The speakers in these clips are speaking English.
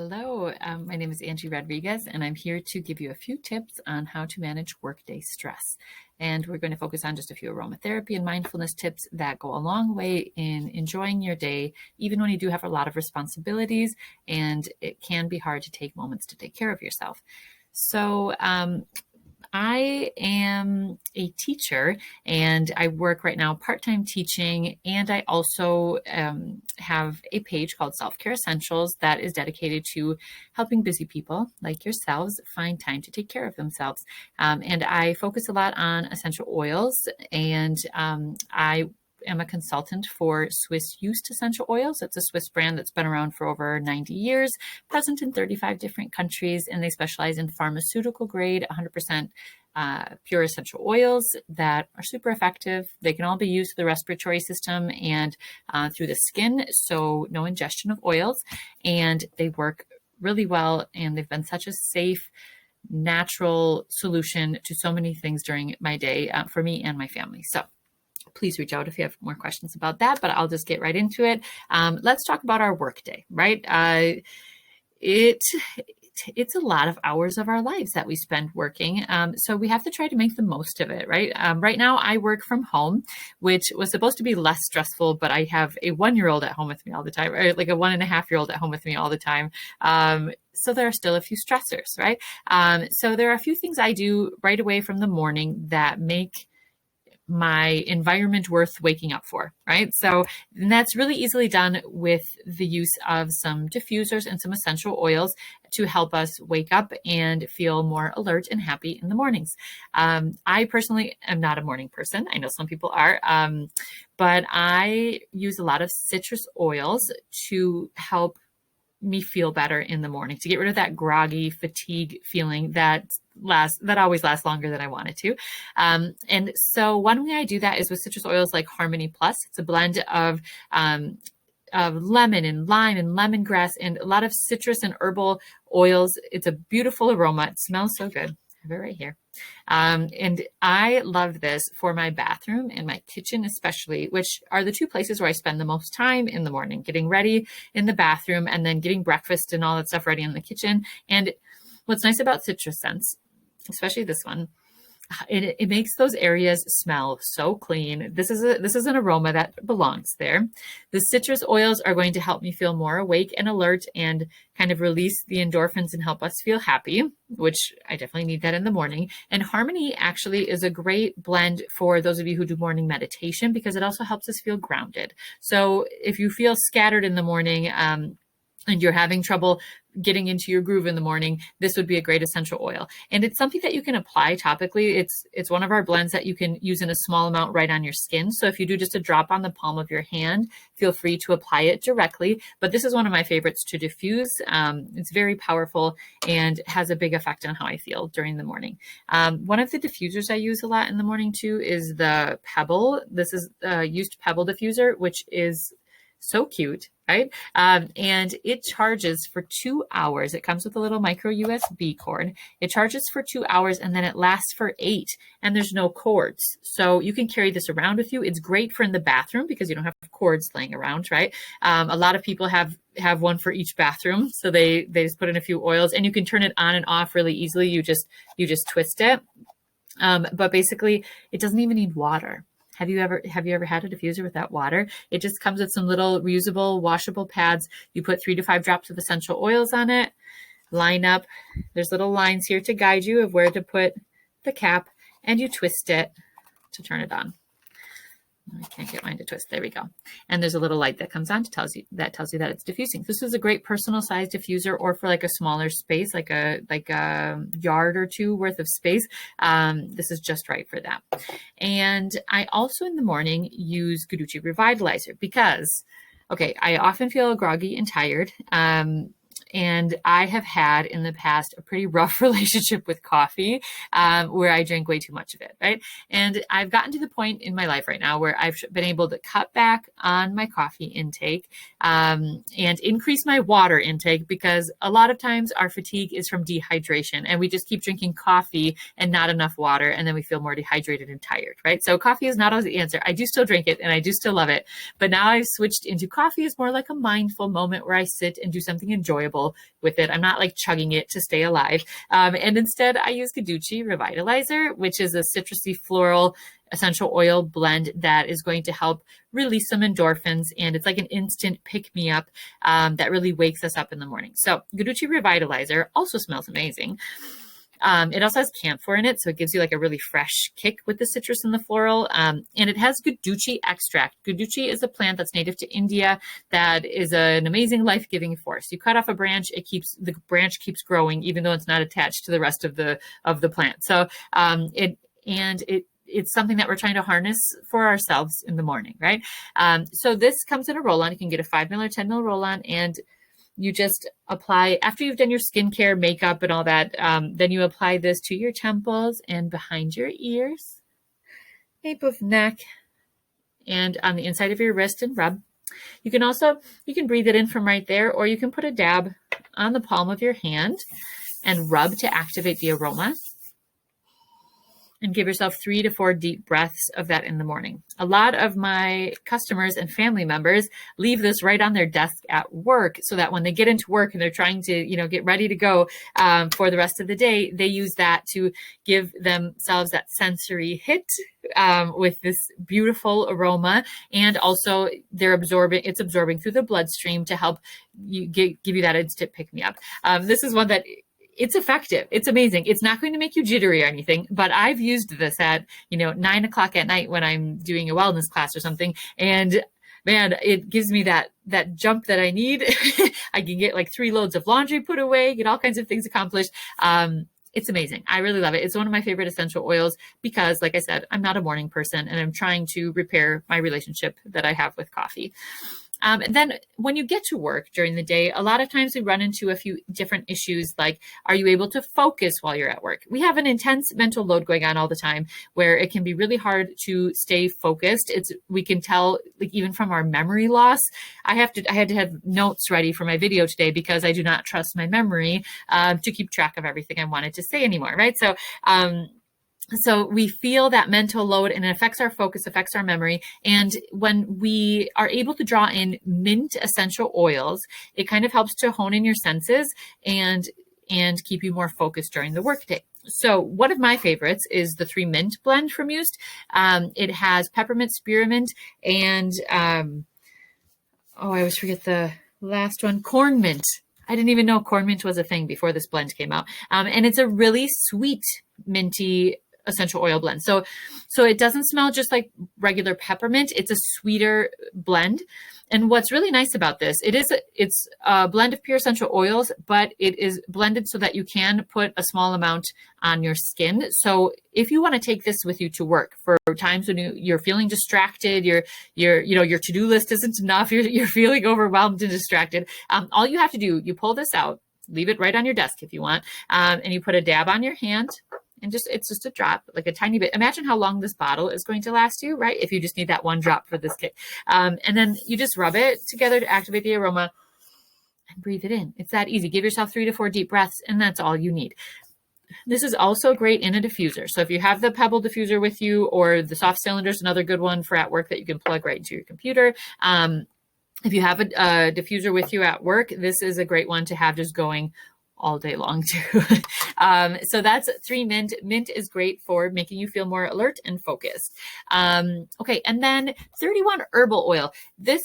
Hello, my name is Angie Rodriguez, and I'm here to give you a few tips on how to manage workday stress. And we're going to focus on just a few aromatherapy and mindfulness tips that go a long way in enjoying your day, even when you do have a lot of responsibilities, and it can be hard to take moments to take care of yourself. So, I am a teacher and I work right now part-time teaching, and I also have a page called Self-Care Essentials that is dedicated to helping busy people like yourselves find time to take care of themselves. And I focus a lot on essential oils, and I am a consultant for SwissJust essential oils. It's a Swiss brand that's been around for over 90 years, present in 35 different countries, and they specialize in pharmaceutical grade, 100% pure essential oils that are super effective. They can all be used through the respiratory system and through the skin, so no ingestion of oils, and they work really well, and they've been such a safe, natural solution to so many things during my day for me and my family. So please reach out if you have more questions about that, but I'll just get right into it. Let's talk about our workday, right? It's a lot of hours of our lives that we spend working. So we have to try to make the most of it, right? Right now I work from home, which was supposed to be less stressful, but I have a 1-year-old at home with me all the time, or like a 1.5-year-old at home with me all the time. So there are still a few stressors, right? So there are a few things I do right away from the morning that make my environment worth waking up for, right? So that's really easily done with the use of some diffusers and some essential oils to help us wake up and feel more alert and happy in the mornings. I personally am not a morning person. I know some people are, but I use a lot of citrus oils to help me feel better in the morning, to get rid of that groggy fatigue feeling that always lasts longer than I want it to. And so one way I do that is with citrus oils like Harmony Plus. It's a blend of lemon and lime and lemongrass and a lot of citrus and herbal oils. It's a beautiful aroma. It smells so good. I have it right here. And I love this for my bathroom and my kitchen especially, which are the two places where I spend the most time in the morning, getting ready in the bathroom and then getting breakfast and all that stuff ready in the kitchen. And what's nice about citrus scents, especially this one, it makes those areas smell so clean. This is an aroma that belongs there. The citrus oils are going to help me feel more awake and alert and kind of release the endorphins and help us feel happy, which I definitely need that in the morning. And Harmony actually is a great blend for those of you who do morning meditation because it also helps us feel grounded. So if you feel scattered in the morning, and you're having trouble getting into your groove in the morning, this would be a great essential oil. And it's something that you can apply topically. It's one of our blends that you can use in a small amount right on your skin. So if you do just a drop on the palm of your hand, feel free to apply it directly. But this is one of my favorites to diffuse. It's very powerful and has a big effect on how I feel during the morning. One of the diffusers I use a lot in the morning too is the Pebble. This is a used Pebble diffuser, which is so cute, right? And it charges for 2 hours. It comes with a little micro USB cord. It charges for 2 hours and then it lasts for 8, and there's no cords. So you can carry this around with you. It's great for in the bathroom because you don't have cords laying around, right? A lot of people have one for each bathroom. So they just put in a few oils and you can turn it on and off really easily. You just twist it. But basically it doesn't even need water. Have you ever had a diffuser without water? It just comes with some little reusable, washable pads. You put 3 to 5 drops of essential oils on it, line up. There's little lines here to guide you of where to put the cap, and you twist it to turn it on. I can't get mine to twist. There we go. And there's a little light that comes on to tells you that it's diffusing. This is a great personal size diffuser, or for like a smaller space, like a yard or two worth of space. This is just right for that. And I also in the morning use Kaduchi Revitalizer because, okay, I often feel groggy and tired. And I have had in the past a pretty rough relationship with coffee, where I drink way too much of it, right? And I've gotten to the point in my life right now where I've been able to cut back on my coffee intake, and increase my water intake, because a lot of times our fatigue is from dehydration and we just keep drinking coffee and not enough water, and then we feel more dehydrated and tired, right? So coffee is not always the answer. I do still drink it and I do still love it, but now I've switched into coffee as more like a mindful moment where I sit and do something enjoyable chemical with it. I'm not like chugging it to stay alive. And instead I use Kaduchi Revitalizer, which is a citrusy floral essential oil blend that is going to help release some endorphins. And it's like an instant pick me up that really wakes us up in the morning. So Kaduchi Revitalizer also smells amazing. It also has camphor in it, so it gives you like a really fresh kick with the citrus and the floral. And it has Kaduchi extract. Kaduchi is a plant that's native to India that is an amazing life-giving force. You cut off a branch, the branch keeps growing, even though it's not attached to the rest of the plant. So it's something that we're trying to harness for ourselves in the morning, right? So this comes in a roll-on. You can get a 5 ml or 10 ml roll-on, and you just apply, after you've done your skincare, makeup, and all that, then you apply this to your temples and behind your ears, nape of neck, and on the inside of your wrist and rub. You can breathe it in from right there, or you can put a dab on the palm of your hand and rub to activate the aroma. And give yourself 3 to 4 deep breaths of that in the morning. A lot of my customers and family members leave this right on their desk at work so that when they get into work and they're trying to, get ready to go for the rest of the day, they use that to give themselves that sensory hit with this beautiful aroma. And also it's absorbing through the bloodstream to help give you that instant pick me up. This is one that it's effective. It's amazing. It's not going to make you jittery or anything, but I've used this at, 9 o'clock at night when I'm doing a wellness class or something. And man, it gives me that jump that I need. I can get like 3 loads of laundry put away, get all kinds of things accomplished. It's amazing. I really love it. It's one of my favorite essential oils because, like I said, I'm not a morning person and I'm trying to repair my relationship that I have with coffee. And then when you get to work during the day, a lot of times we run into a few different issues like, are you able to focus while you're at work? We have an intense mental load going on all the time where it can be really hard to stay focused. We can tell, like, even from our memory loss. I had to have notes ready for my video today because I do not trust my memory to keep track of everything I wanted to say anymore, right? So we feel that mental load and it affects our focus, affects our memory. And when we are able to draw in mint essential oils, it kind of helps to hone in your senses and keep you more focused during the workday. So one of my favorites is the 3 mint blend from Used. It has peppermint, spearmint, and I always forget the last one, corn mint. I didn't even know corn mint was a thing before this blend came out. And it's a really sweet, minty essential oil blend. So it doesn't smell just like regular peppermint. It's a sweeter blend. And what's really nice about this, it's a blend of pure essential oils, but it is blended so that you can put a small amount on your skin. So if you want to take this with you to work for times when you're feeling distracted, your to-do list isn't enough, you're feeling overwhelmed and distracted, all you have to do, you pull this out, leave it right on your desk if you want, and you put a dab on your hand. And it's just a drop, like a tiny bit. Imagine how long this bottle is going to last you, right? If you just need that one drop for this kick. And then you just rub it together to activate the aroma and breathe it in. It's that easy. Give yourself 3 to 4 deep breaths, and that's all you need. This is also great in a diffuser. So if you have the Pebble diffuser with you, or the soft cylinder is another good one for at work that you can plug right into your computer. If you have a diffuser with you at work, this is a great one to have just going all day long too. So that's 3 mint. Mint is great for making you feel more alert and focused. Okay. And then 31 herbal oil.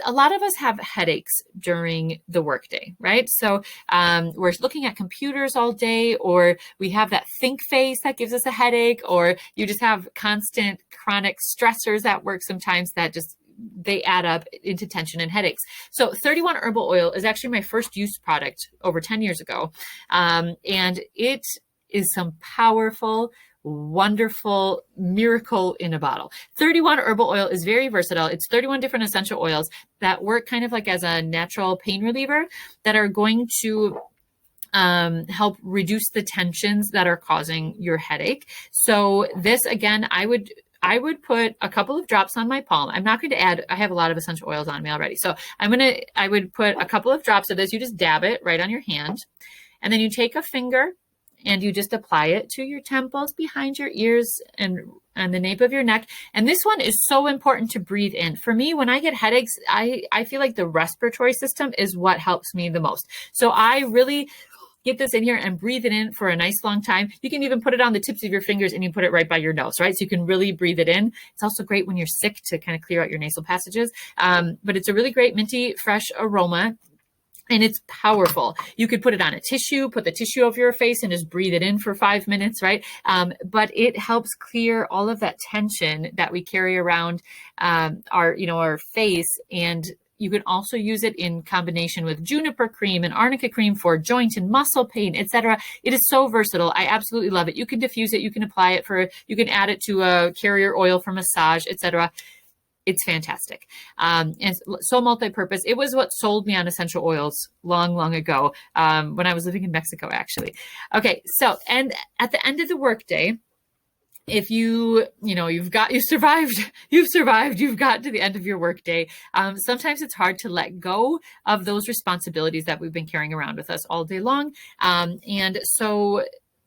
A lot of us have headaches during the workday, right? So we're looking at computers all day, or we have that think face that gives us a headache, or you just have constant chronic stressors at work sometimes that they add up into tension and headaches. So 31 herbal oil is actually my first use product over 10 years ago. And it is some powerful, wonderful miracle in a bottle. 31 herbal oil is very versatile. It's 31 different essential oils that work kind of like as a natural pain reliever that are going to help reduce the tensions that are causing your headache. So this, again, I would put a couple of drops on my palm. I'm not going to add, I have a lot of essential oils on me already. So I would put a couple of drops of this. You just dab it right on your hand. And then you take a finger and you just apply it to your temples, behind your ears, and the nape of your neck. And this one is so important to breathe in. For me, when I get headaches, I feel like the respiratory system is what helps me the most. So I really get this in here and breathe it in for a nice long time. You can even put it on the tips of your fingers and you put it right by your nose, right? So you can really breathe it in. It's also great when you're sick to kind of clear out your nasal passages. But it's a really great minty, fresh aroma. And it's powerful. You could put it on a tissue, put the tissue over your face and just breathe it in for 5 minutes, right? But it helps clear all of that tension that we carry around our face. And you can also use it in combination with juniper cream and arnica cream for joint and muscle pain, etc. It is so versatile. I absolutely love it. You can diffuse it. You can apply it you can add it to a carrier oil for massage, etc. It's fantastic. And so multi-purpose. It was what sold me on essential oils long, long ago, when I was living in Mexico, actually. Okay. So, and at the end of the workday, if you've survived, you've got to the end of your workday. Sometimes it's hard to let go of those responsibilities that we've been carrying around with us all day long. And so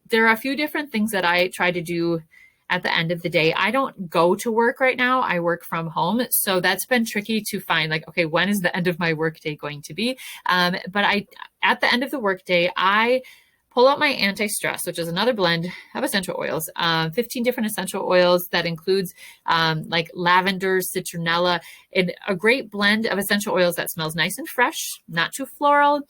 there are a few different things that I try to do at the end of the day. I don't go to work right now. I work from home. So that's been tricky to find, like, okay, when is the end of my workday going to be? But at the end of the workday, I pull out my anti-stress, which is another blend of essential oils, 15 different essential oils that includes like lavender, citronella, and a great blend of essential oils that smells nice and fresh, not too floral,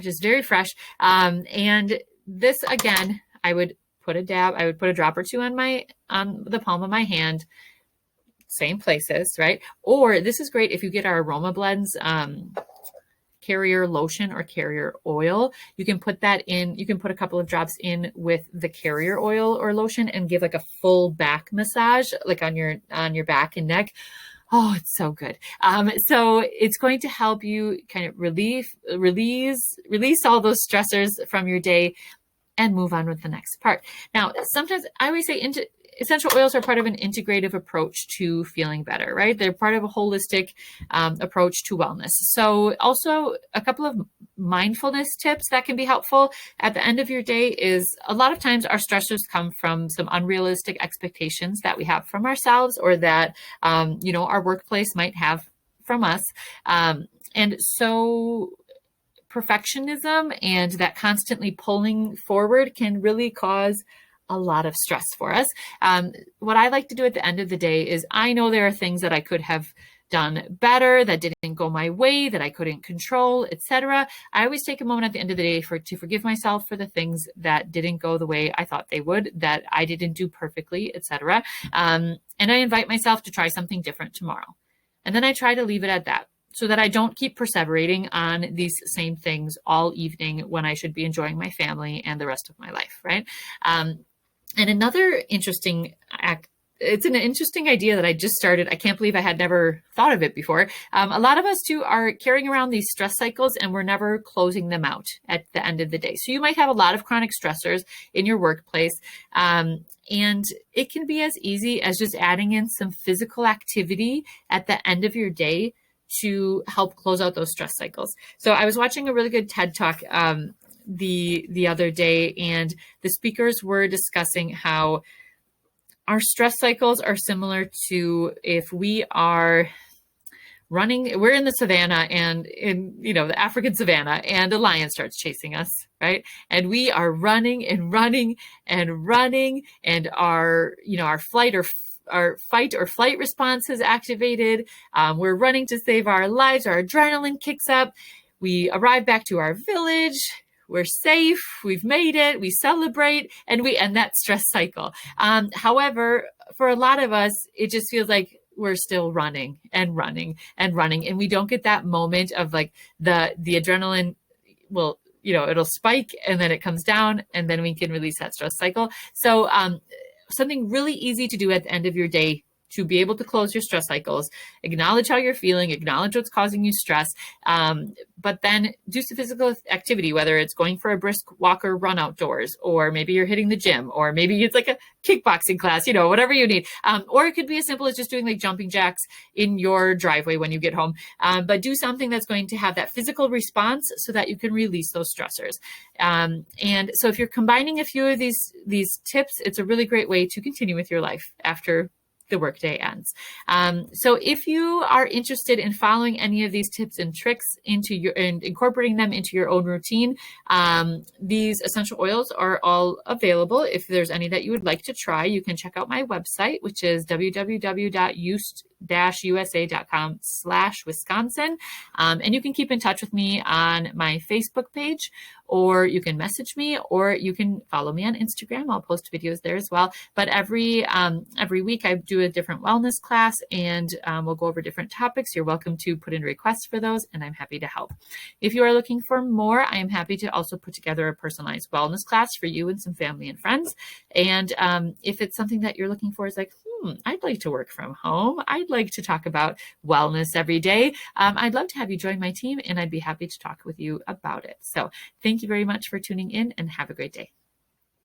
just very fresh. And this, again, I would put a drop or two on the palm of my hand, same places, right? Or this is great if you get our aroma blends, carrier lotion or carrier oil. You can put that in, you can put a couple of drops in with the carrier oil or lotion and give like a full back massage, like on your back and neck. Oh, it's so good. So it's going to help you kind of release all those stressors from your day and move on with the next part. Now, sometimes I always say essential oils are part of an integrative approach to feeling better, right? They're part of a holistic approach to wellness. So also a couple of mindfulness tips that can be helpful at the end of your day is a lot of times our stressors come from some unrealistic expectations that we have from ourselves or that, our workplace might have from us. And so perfectionism and that constantly pulling forward can really cause a lot of stress for us. What I like to do at the end of the day is I know there are things that I could have done better, that didn't go my way, that I couldn't control, etc. I always take a moment at the end of the day to forgive myself for the things that didn't go the way I thought they would, that I didn't do perfectly, etc. And I invite myself to try something different tomorrow. And then I try to leave it at that, so that I don't keep perseverating on these same things all evening when I should be enjoying my family and the rest of my life, right? And another interesting it's an interesting idea that I just started. I can't believe I had never thought of it before. A lot of us too are carrying around these stress cycles and we're never closing them out at the end of the day. So you might have a lot of chronic stressors in your workplace. And it can be as easy as just adding in some physical activity at the end of your day to help close out those stress cycles. So I was watching a really good TED Talk the other day, and the speakers were discussing how our stress cycles are similar to if we are running, we're in the savannah and in, the African savannah, and a lion starts chasing us, right? And we are running and running and running, and our fight or flight response is activated. We're running to save our lives. Our adrenaline kicks up. We arrive back to our village. We're safe. We've made it. We celebrate and we end that stress cycle. However, for a lot of us, it just feels like we're still running and running and running. And we don't get that moment of like the adrenaline will, it'll spike and then it comes down and then we can release that stress cycle. So, something really easy to do at the end of your day to be able to close your stress cycles, acknowledge how you're feeling, acknowledge what's causing you stress, but then do some physical activity, whether it's going for a brisk walk or run outdoors, or maybe you're hitting the gym, or maybe it's like a kickboxing class, whatever you need. Or it could be as simple as just doing like jumping jacks in your driveway when you get home. But do something that's going to have that physical response so that you can release those stressors. And so if you're combining a few of these tips, it's a really great way to continue with your life after the workday ends. So if you are interested in following any of these tips and tricks and incorporating them into your own routine, these essential oils are all available. If there's any that you would like to try, you can check out my website, which is www.usa.com/Wisconsin. And you can keep in touch with me on my Facebook page, or you can message me, or you can follow me on Instagram. I'll post videos there as well. But every week I do a different wellness class, and we'll go over different topics. You're welcome to put in requests for those, and I'm happy to help. If you are looking for more, I am happy to also put together a personalized wellness class for you and some family and friends. And if it's something that you're looking for, is like, I'd like to work from home, I'd like to talk about wellness every day, I'd love to have you join my team, and I'd be happy to talk with you about it. So thank you very much for tuning in, and have a great day.